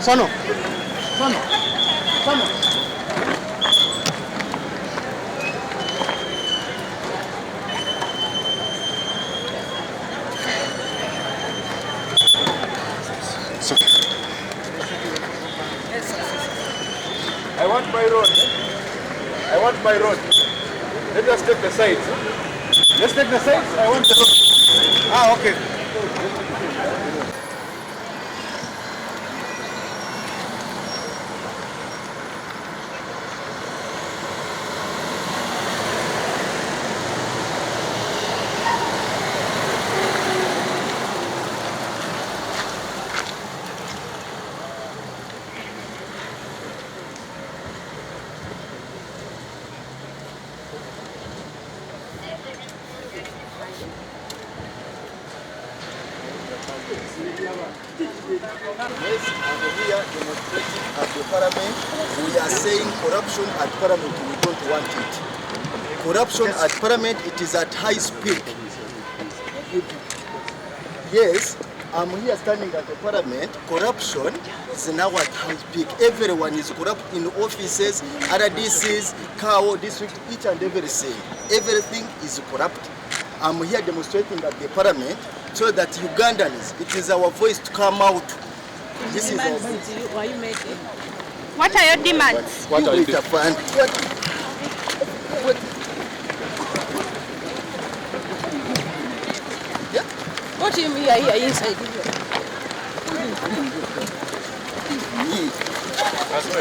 Sono. I want my road. I want my road. Let us take the sides. Let's take the sides. I want the road. Ah, okay. Yes, and here demonstrating at the parliament, we are saying corruption at parliament, we don't want it. Corruption at parliament, it is at high speed. Yes, I'm here standing at the parliament. Corruption is now at high peak. Everyone is corrupt in offices, RDCs, CAO district, each and everything. Everything is corrupt. I'm here demonstrating at the parliament so that Ugandans, it is our voice to come out. This is our voice. Why you making? What are your demands? What are your demands? What do you mean here inside? What is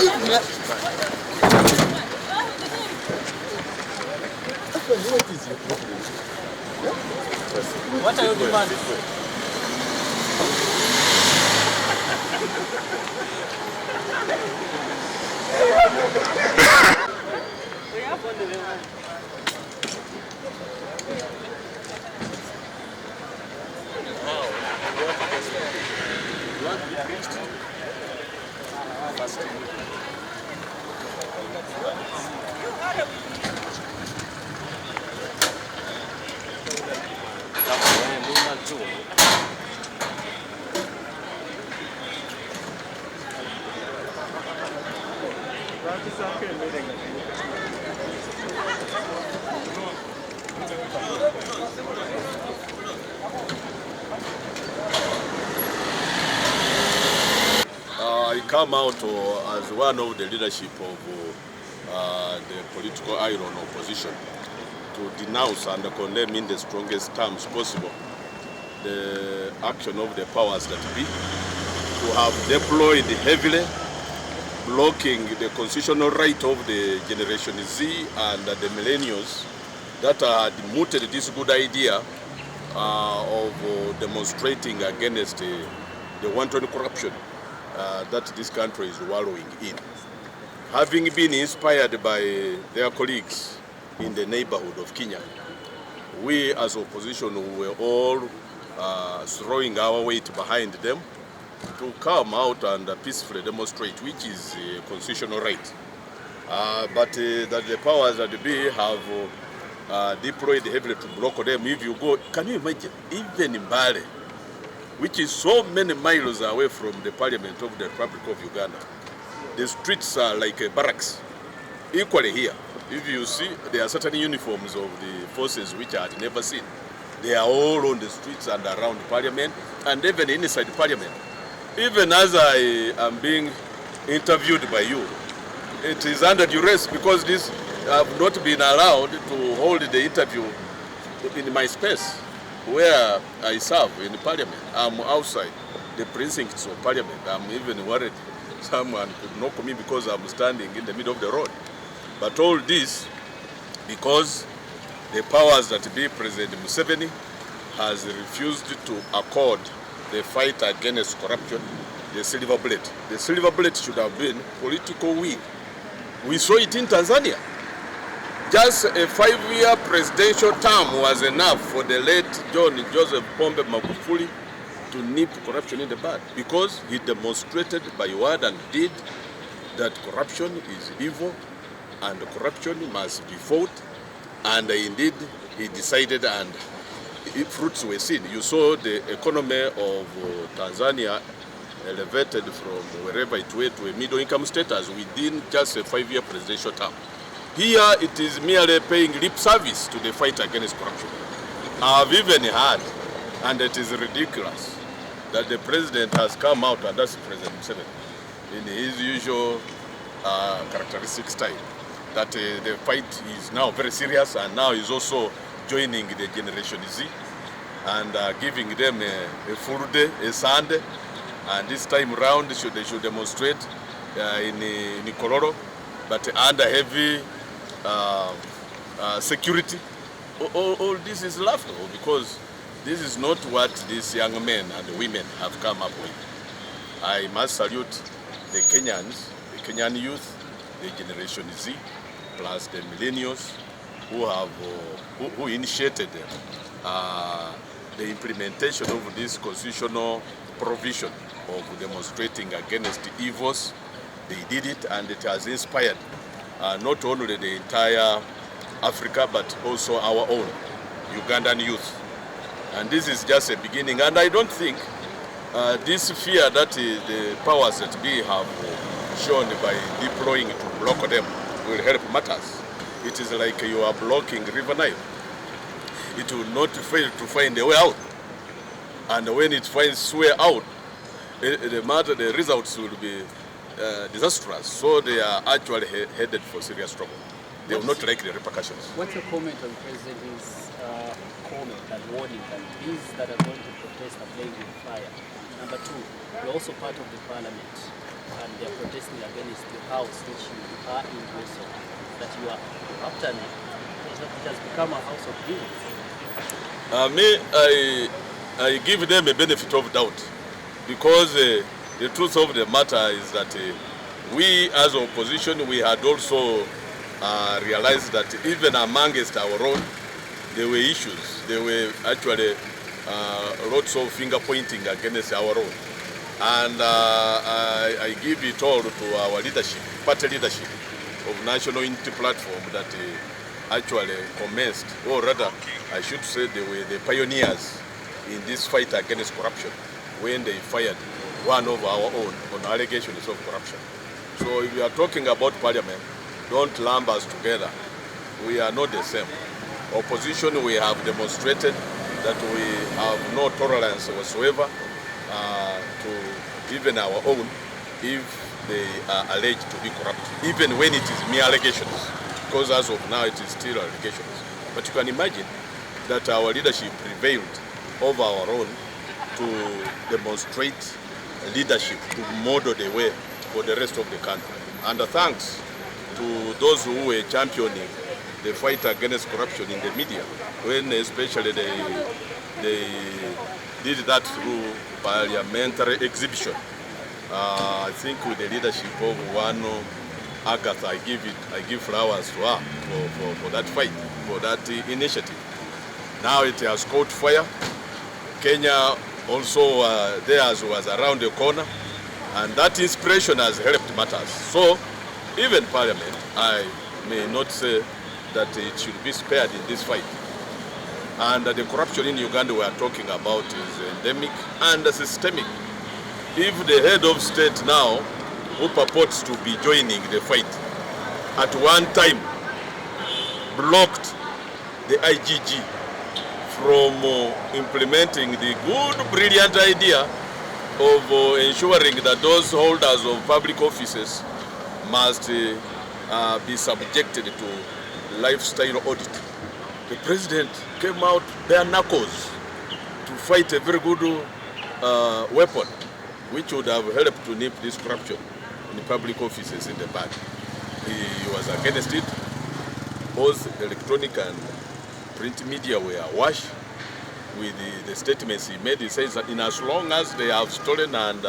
your problem? What are your demands? I come out as one of the leadership of the political iron opposition to denounce and condemn in the strongest terms possible the action of the powers that be to have deployed heavily, blocking the constitutional right of the Generation Z and the millennials that had mooted this good idea of demonstrating against the wanton corruption that this country is wallowing in. Having been inspired by their colleagues in the neighborhood of Kenya, we as opposition were all throwing our weight behind them to come out and peacefully demonstrate, which is a constitutional right. But that the powers that be have deployed heavily to block them. If you go, can you imagine, even in Bale, which is so many miles away from the Parliament of the Republic of Uganda, the streets are like barracks. Equally here, if you see, there are certain uniforms of the forces which I had never seen. They are all on the streets and around Parliament, and even inside Parliament. Even as I am being interviewed by you, it is under duress because this have not been allowed to hold the interview in my space where I serve in Parliament. I'm outside the precincts of Parliament. I'm even worried someone could knock me because I'm standing in the middle of the road. But all this because the powers that be, President Museveni has refused to accord the fight against corruption the silver bullet. The silver bullet should have been political will. We saw it in Tanzania. Just a 5-year presidential term was enough for the late John Joseph Pombe Magufuli to nip corruption in the bud, because he demonstrated by word and deed that corruption is evil and corruption must be fought, and indeed he decided, and fruits were seen. You saw the economy of Tanzania elevated from wherever it were to a middle income status within just a 5-year presidential term. Here it is merely paying lip service to the fight against corruption. I've even heard, and it is ridiculous, that the president has come out, and that's President Museveni, in his usual characteristic style, that the fight is now very serious, and now he's also joining the Generation Z and giving them a full day, a Sunday, and this time round they should demonstrate in Kororo, but under heavy security. All this is laughable, because this is not what these young men and women have come up with. I must salute the Kenyans, the Kenyan youth, the Generation Z, plus the millennials who initiated the implementation of this constitutional provision of demonstrating against evils. They did it, and it has inspired not only the entire Africa, but also our own Ugandan youth. And this is just a beginning. And I don't think this fear that the powers that be have shown by deploying to block them will help matters. It is like you are blocking River Nile. It will not fail to find a way out. And when it finds way out, the results will be disastrous. So they are actually headed for serious trouble. They will not like the repercussions. What's your comment on President's comment and warning that these that are going to protest are playing with fire? Number two, you're also part of the parliament. and they are protesting against the house which you are in also, that you are after it. It has become a house of dreams. I give them a benefit of doubt, because the truth of the matter is that we as opposition, we had also realized that even amongst our own, there were issues. There were actually lots of finger pointing against our own. And I give it all to our leadership, party leadership of National Unity Platform that actually commenced, or rather, I should say they were the pioneers in this fight against corruption when they fired one of our own on allegations of corruption. So if you are talking about parliament, don't lump us together. We are not the same. Opposition, we have demonstrated that we have no tolerance whatsoever to even our own if they are alleged to be corrupt, even when it is mere allegations, because as of now it is still allegations. But you can imagine that our leadership prevailed over our own to demonstrate leadership, to model the way for the rest of the country. And thanks to those who were championing the fight against corruption in the media, when especially they did that through parliamentary exhibition. I think with the leadership of one Agatha, I give flowers to her for that fight, for that initiative. Now it has caught fire. Kenya also theirs was around the corner, and that inspiration has helped matters. So even Parliament, I may not say that it should be spared in this fight. And the corruption in Uganda we are talking about is endemic and systemic. If the head of state now, who purports to be joining the fight, at one time blocked the IGG from implementing the good, brilliant idea of ensuring that those holders of public offices must be subjected to lifestyle audit. The president came out bare knuckles to fight a very good weapon, which would have helped to nip this corruption in public offices in the bud. He was against it. Both electronic and print media were awash with the statements he made. He says that in as long as they have stolen and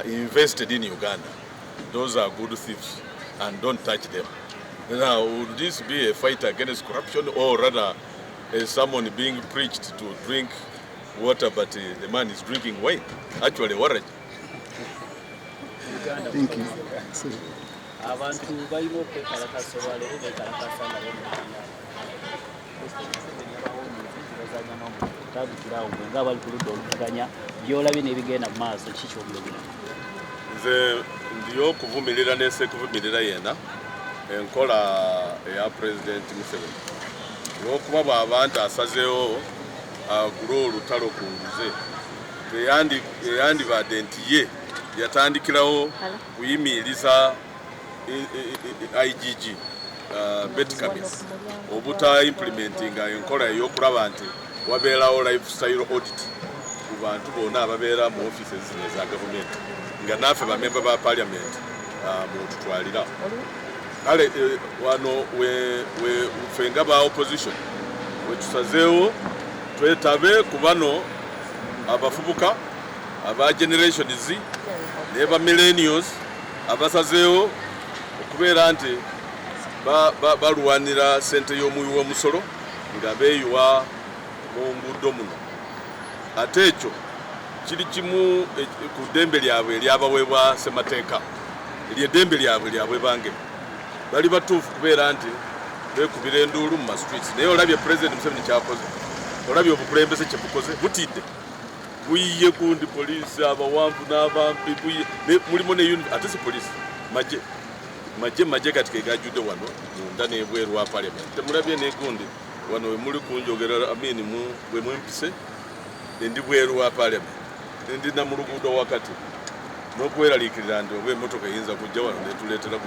invested in Uganda, those are good thieves and don't touch them. Now, would this be a fight against corruption, or rather someone being preached to drink water but the man is drinking wine? Actually, what? Thank you. Abantu balina okwekalakasa olwaleero beekalakasa nga tabikirawo nga bali ku ludda oluvuganya byolabye n'ebigenda mu maaso ki ky'obyogera? Nze ndi okuvumirira n'esekuvumirira yena enkola eya President Museveni. Olw'okuba bw'aba nti asazeewo agule olutalo ku nguze, teyandibadde nti ye yatandikirawo kuyimiriza IGG Betty Kamis obuta implementinga enkola ey'okulaba nti wabeerawo lifestyle audit ku bantu bonna ababeera mu offices zino eza gavumenti, nga naffe bamemba ba parliament mututwalira. Kale wano ffe nga ba opposition wetusazeewo twetabe ku bano abafubuka aba generation Z ne ba millennials abasazeewo okubeera nti balwanira sente y'omuwi w'omusolo nga beeyiwa mu nguudo muno. Ate ekyo kiri kimu ku ddembe lyabwe eryabaweebwa ssemateeka, ery'eddembe lyabwe lyabwe bange. Bali batuufu kubeera nti beekubira enduulu mu streets. Naye olabye President Museveni kyakoze, olabye obukulembeze kye bukoze, butidde buyiye gundi poliisi abawanvu n'abampi mulimu ne ate si poliisi majje kati kegajjudde wano munda n'ebweru wa parliament. Temulabye negundi wano we muli kunjogera amini bwe mwempise ndi bweru wa parliament, ndi na mu luguudo wakati n'okweraliikirira nti oba emmotoka eyinza kujja wano netuleetera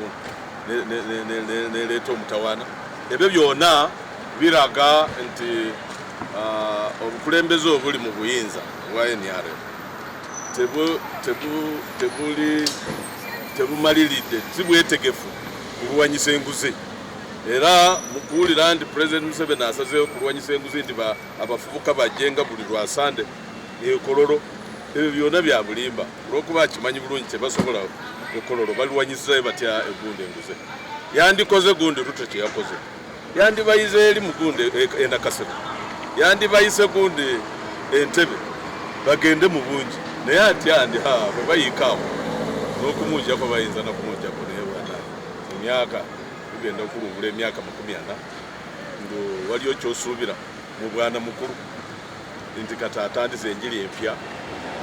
neleeta omutawaana. Ebyo byonna biraga nti obukulembeze obuli mu buyinza bwa NRM tebumaliridde tibwetegefu kulwanyisa enguzi. Era mukuwulira nti President Museveni asazeewo kulwanyisa enguzi nti abafubuka bajjenga buli lwasande ekololo. Ebyo byonna bya bulimba olw'okuba akimanyi bulungi tebasobola ekololo balwanyisizayo batya egundi enguzi. Yandikoze gundi Ruto kye yakoze, yandibayize eri mu gundi Nakasero, yandibayise gundi Entebbe bagende mu bungi, naye atya ndi bwe bayiikaawo n'okumuujjako bayinza n'okumuujjako naye bwana emyaka tugenda okulungula emyaka 40 ngo waliyo kyosuubira mu bwana mukulu nti kati atandise enjiri empya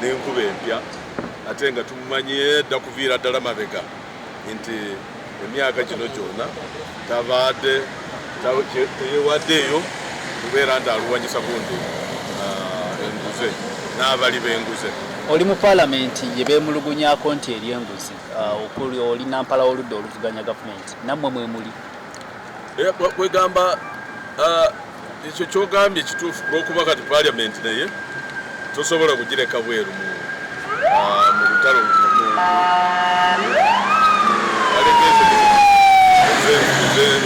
n'enkuba empya ate nga tumumanyie dda kuviira ddala mabega nti emyaka kino gyonna tabaadde teyewaddeeyo kubeera nti alwanyisa gundi enguze n'abali b'enguze. Oli mu palamenti ye beemulugunyako nti eri enguzi okuli oli Nampala oludda oluvuganya gavumenti nammwe mwe muli. Kwegamba ekyo kyogambye kituufu olw'okuba kati palamenti naye tosobola kugireka bweru mu lutalo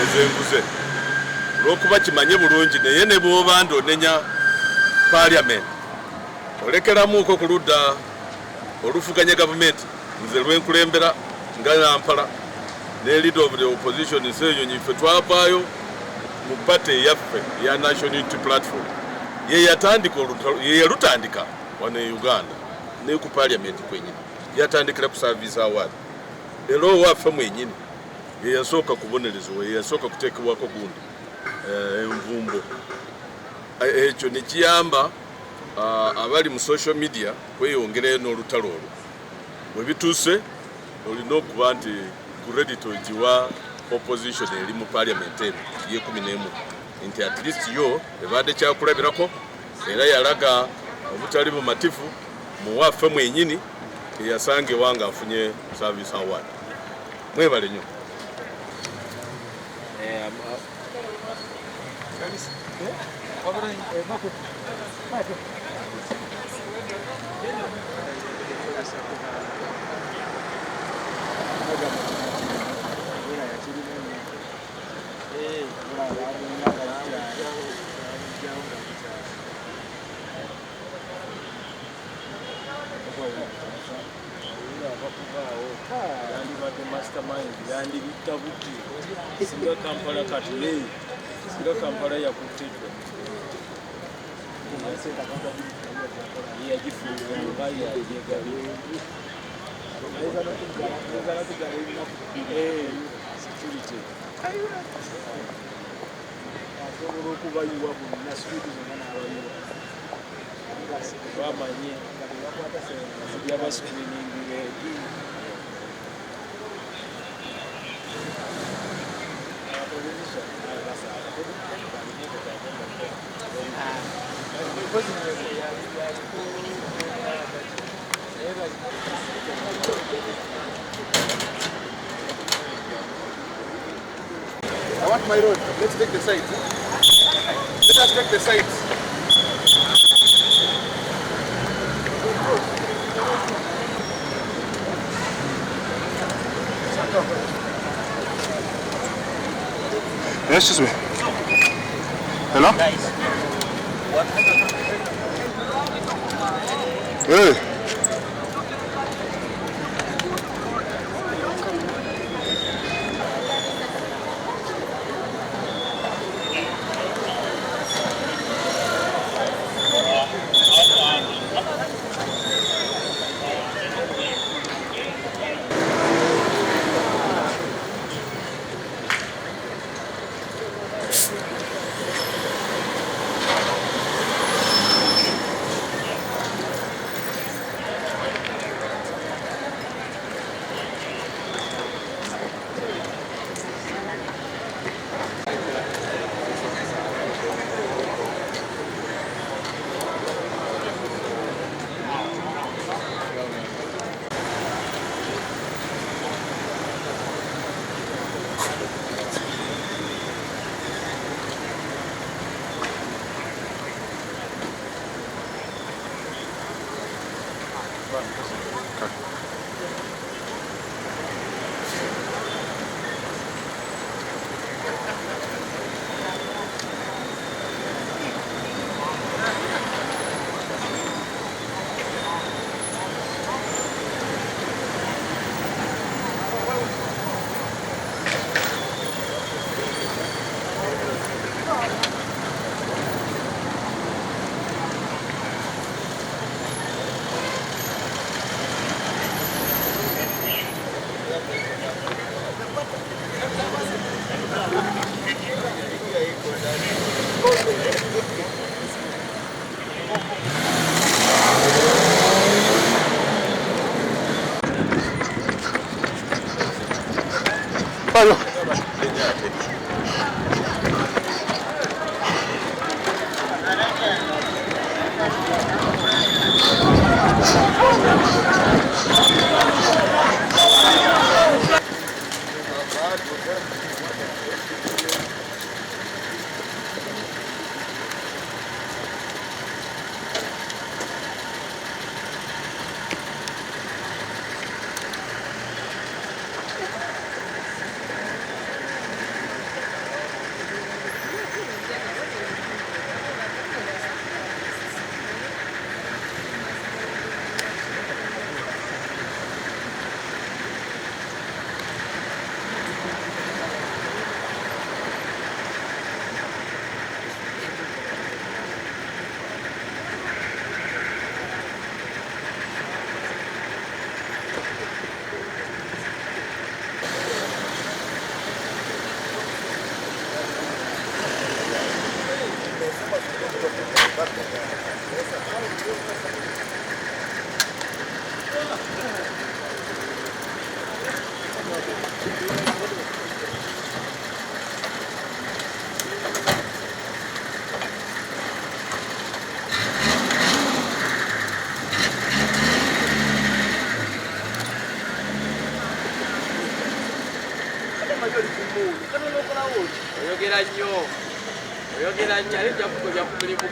ez'enguze olw'okuba kimanye bulungi naye ne bw'oba ndonenya palamenti olekeramuuko ku ludda olufuganya gavumenti nze lwenkulembera nga Nampala ne leader of the opposition Nsenyonyi ffe twavaayo mu pate yaffe ya National Unity Platform ye yalutandika wano e Uganda ne ku palamenti kwenyini yatandikira ku service award era owaffe mwenyini ye yasooka kubonerezebwa ye yasooka kuteekebwako gundi envumbo. Ekyo ne kiyamba abali mu social media kweyongerayo n'olutalo olwo bwe bituuse olina okuba nti credit ogiwa opposition eri mu palamenti eno ye 11 nti at least yo ebadde kyakulabirako era yalaga obutali bumatifu muwaffe mwenyini eyasanga ewanga afunye service award. Mwebale nnyo. Mastermind yandi bitabuti singa Kampala katule singa Kampala yakutitwa ya jifunga mbaya yegabi security asobola okubayiwa bonna sibitu zonna n'abayiwa bamanye byaba screening I want my road. Let's take the sides. Let us take the sides. Excuse me. Hello? Hey.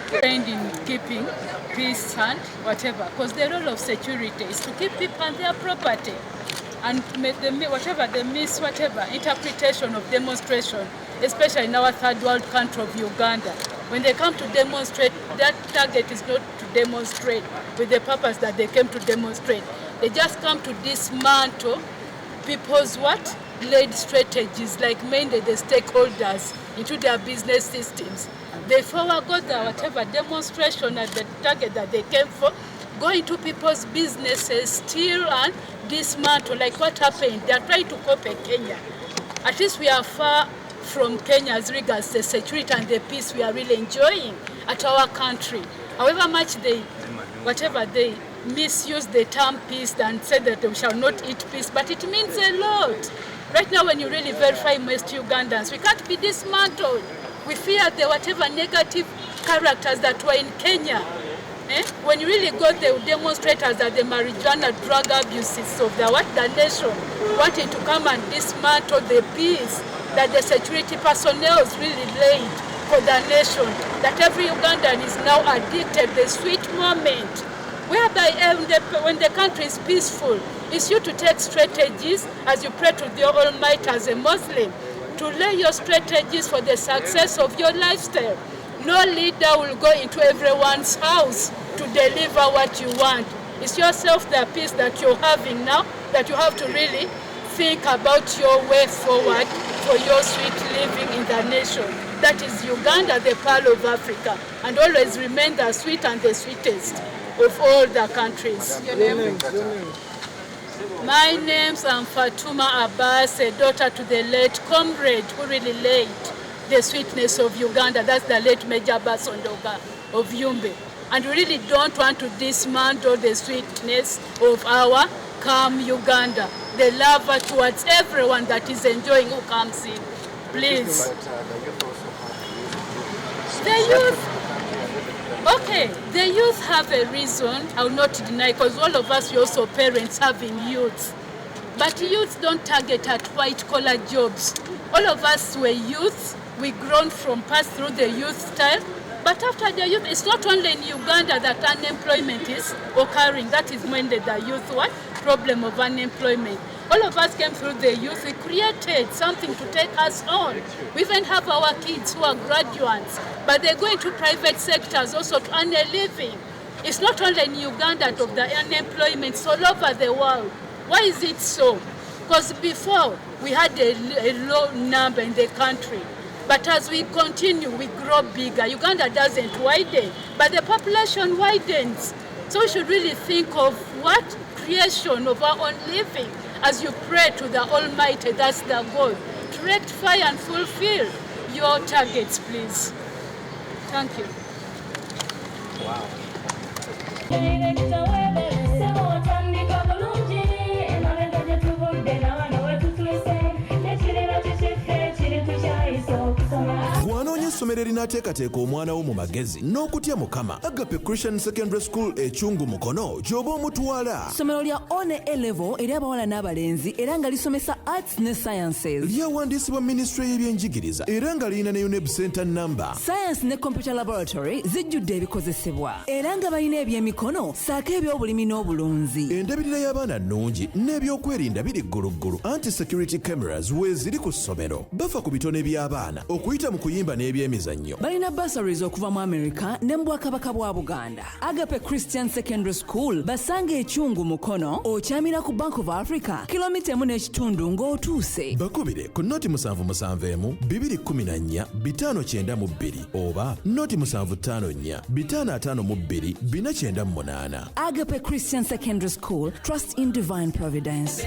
Trained in keeping peace and whatever, because the role of security is to keep people and their property, and whatever they miss, whatever interpretation of demonstration, especially in our third world country of Uganda, when they come to demonstrate, that target is not to demonstrate with the purpose that they came to demonstrate. They just come to dismantle people's what? Laid strategies, like mainly the stakeholders into their business systems. They forego the whatever demonstration at the target that they came for, go into people's businesses, steal and dismantle, like what happened. They are trying to copy Kenya. At least we are far from Kenya as regards the security and the peace we are really enjoying at our country. However much they, whatever they misuse the term peace and say that we shall not eat peace, but it means a lot. Right now, when you really verify most Ugandans, we can't be dismantled. We fear the whatever negative characters that were in Kenya. When you really go, the demonstrators that the marijuana drug abuses of the nation, wanting to come and dismantle the peace that the security personnel really laid for the nation, that every Ugandan is now addicted, the sweet moment, whereby when the country is peaceful, it's you to take strategies as you pray to the Almighty as a Muslim, to lay your strategies for the success of your lifestyle. No leader will go into everyone's house to deliver what you want. It's yourself, the peace that you're having now, that you have to really think about your way forward for your sweet living in the nation. That is Uganda, the pearl of Africa, and always remain the sweet and the sweetest of all the countries. Your name? My name's Fatuma Abbas, a daughter to the late comrade who really laid the sweetness of Uganda. That's the late Major Abbas Ondoga of Yumbe. And we really don't want to dismantle the sweetness of our calm Uganda, the love towards everyone that is enjoying who comes in. Please. The youth. Okay, the youth have a reason, I will not deny, because all of us, we also parents having youth. But youth don't target at white-collar jobs. All of us were youth, we grown from past through the youth style. But after the youth, it's not only in Uganda that unemployment is occurring. That is when the youth problem of unemployment. All of us came through the youth. We created something to take us on. We even have our kids who are graduates, but they're going to private sectors also to earn a living. It's not only in Uganda of the unemployment, it's all over the world. Why is it so? Because before we had a low number in the country. But as we continue, we grow bigger. Uganda doesn't widen, but the population widens. So we should really think of what creation of our own living. As you pray to the Almighty, that's the goal. To rectify and fulfill your targets, please. Thank you. Wow. Bw'anoonya essomero erinaateekateeka omwana wo mu magezi n'okutya Mukama, Agape Christian Secondary School Ekyungu Mukono gy'oba omutwala. Ssomero lya one A-level eri abawala n'abalenzi era nga lisomesa arts ne sciences. Lyawandiisibwa Ministry y'ebyenjigiriza era nga lirina ne UNEB Center number. Science ne computer laboratory zijjudde ebikozesebwa era nga balina ebyemikono saako eby'obulimi n'obulunzi. Endabirira y'abaana nnungi n'ebyokwerinda biri gguluggulu. Anti-security cameras weeziri ku ssomero. Bafa ku bitone by'abaana okuyita mu kuyimba n'ebyemizannyo. Balina bursaries okuva mu America ne mu Bwakabaka bwa Buganda. Agape Christian Secondary School basanga Ekyungu Mukono okyamira ku Bank of Africa kilomita 1.5 ng'otuuse. Bakubire ku noti 771 214 592 oba noti 754 552 498. Agape Christian Secondary School, trust in divine providence.